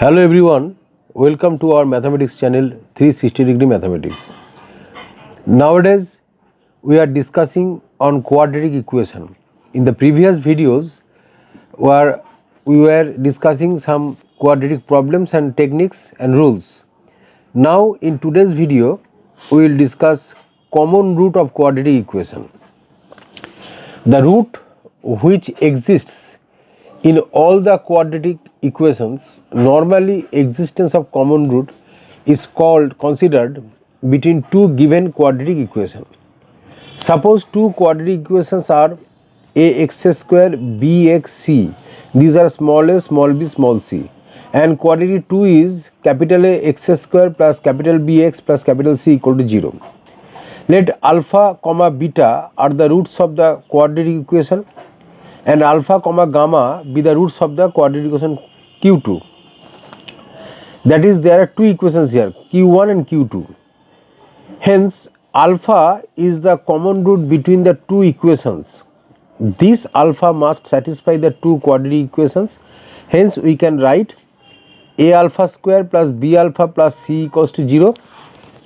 Hello everyone, welcome to our mathematics channel 360 degree mathematics. Nowadays we are discussing on quadratic equation. In the previous videos where we were discussing some quadratic problems and techniques and rules. Now in today's video we will discuss common root of quadratic equation. The root which exists in all the quadratic equations, normally existence of common root is considered between two given quadratic equations. Suppose two quadratic equations are ax square bxc. These are small a, small b, small c. And quadratic 2 is capital A x square plus capital Bx plus capital C equal to 0. Let alpha comma beta are the roots of the quadratic equation and alpha comma gamma be the roots of the quadratic equation q2. That is, there are two equations here, q1 and q2. Hence alpha is the common root between the two equations. This alpha must satisfy the two quadratic equations. Hence we can write a alpha square plus b alpha plus c equals to 0.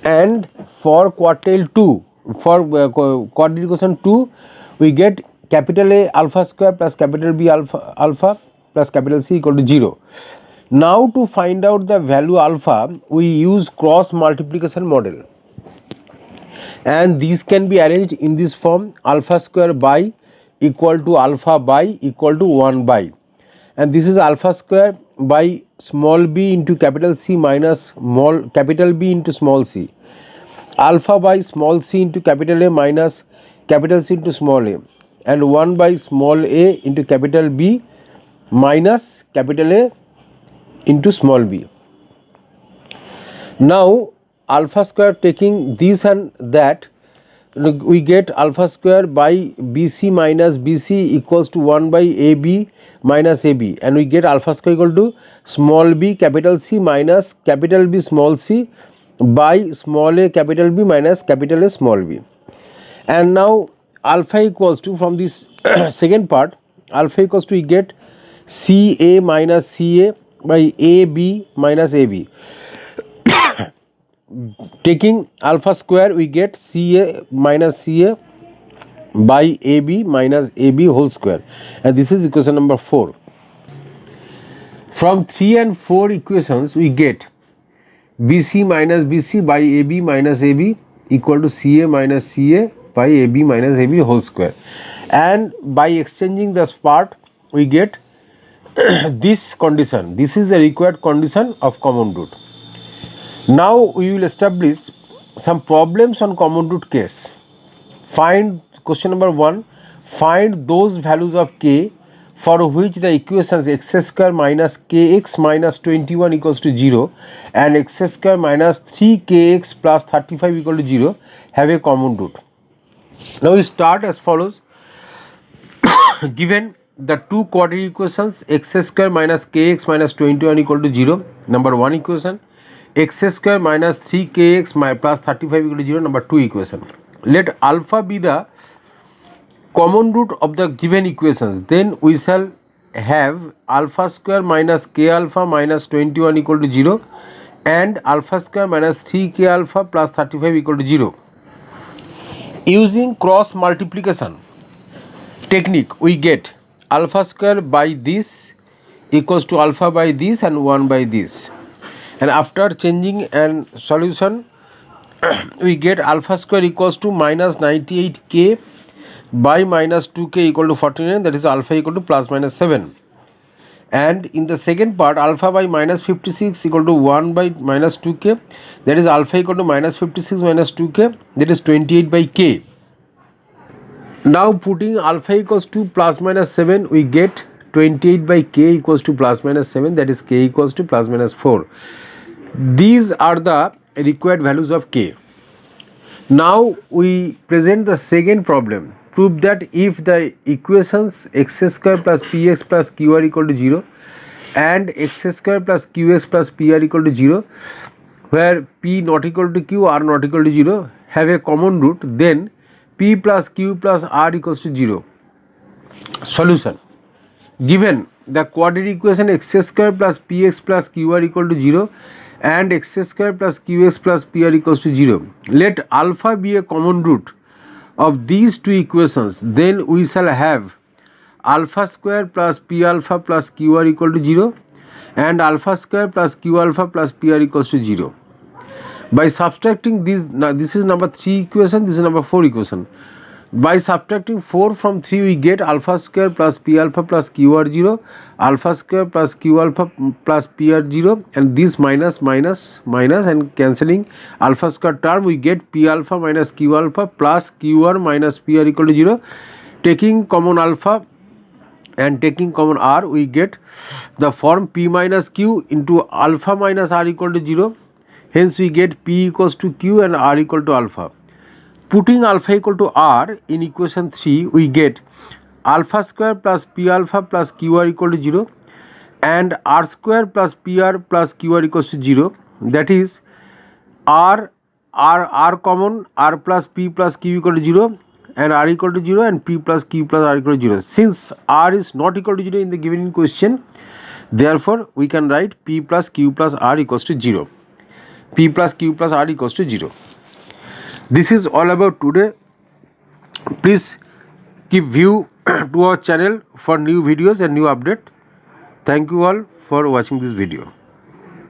And for quadratic 2, for quadratic equation 2, we get capital A alpha square plus capital B alpha plus capital C equal to 0. Now to find out the value alpha, we use cross multiplication model, and these can be arranged in this form: alpha square by equal to alpha by equal to 1 by, and this is alpha square by small b into capital C minus capital B into small c, alpha by small c into capital A minus capital C into small a, and 1 by small a into capital B minus capital A into small b. Now alpha square taking this and that, we get alpha square by BC minus BC equals to 1 by AB minus AB, and we get alpha square equal to small b capital C minus capital B small c by small a capital B minus capital A small b. And now alpha equals to, from this second part, alpha equals to, we get CA minus CA by AB minus AB. Taking alpha square, we get CA minus CA by AB minus AB whole square, and this is equation number 4. From 3 and 4 equations we get BC minus BC by AB minus AB equal to CA minus CA by AB minus AB whole square, and by exchanging this part we get this condition. This is the required condition of common root. Now we will establish some problems on common root case. Find question number 1. Find those values of k for which the equations x square minus kx minus 21 equals to 0 and x square minus 3kx plus 35 equal to 0 have a common root. Now we start as follows. Given the two quadratic equations x square minus kx minus 21 equal to 0, number 1 equation, x square minus 3kx plus 35 equal to 0, number 2 equation. Let alpha be the common root of the given equations, then we shall have alpha square minus k alpha minus 21 equal to 0 and alpha square minus 3k alpha plus 35 equal to 0. Using cross multiplication technique, we get alpha square by this equals to alpha by this and 1 by this, and after changing and solution we get alpha square equals to minus 98k by minus 2k equal to 49, that is alpha equal to plus minus 7, and in the second part alpha by minus 56 equal to 1 by minus 2k, that is alpha equal to minus 56 minus 2k, that is 28 by k. Now putting alpha equals to plus minus 7, we get 28 by k equals to plus minus 7, that is k equals to plus minus 4. These are the required values of k. Now we present the second problem. Prove that if the equations x square plus px plus qr equal to 0 and x square plus qx plus pr equal to 0, where p not equal to q, r not equal to 0, have a common root, then p plus q plus r equals to 0. Solution. given the quadratic equation x square plus px plus qr equal to 0 and x square plus qx plus pr equals to 0, let alpha be a common root of these two equations, then we shall have alpha square plus p alpha plus qr equal to 0 and alpha square plus q alpha plus pr equals to 0. By subtracting these, now this is number 3 equation, this is number 4 equation. By subtracting 4 from 3, we get alpha square plus p alpha plus qr 0, alpha square plus q alpha plus pr 0, and this minus and cancelling alpha square term, we get p alpha minus q alpha plus qr minus pr equal to 0. Taking common alpha and taking common r, we get the form p minus q into alpha minus r equal to 0. Hence we get p equals to q and r equal to alpha. Putting alpha equal to r in equation 3, we get alpha square plus p alpha plus qr equal to 0 and r square plus pr plus qr equals to 0. That is r common, r plus p plus q equal to 0 and r equal to 0 and p plus q plus r equal to 0. Since r is not equal to 0 in the given question, therefore we can write p plus q plus r equals to 0. P plus q plus r equals to 0. This is all about today. Please keep view to our channel for new videos and new update. Thank you all for watching this video.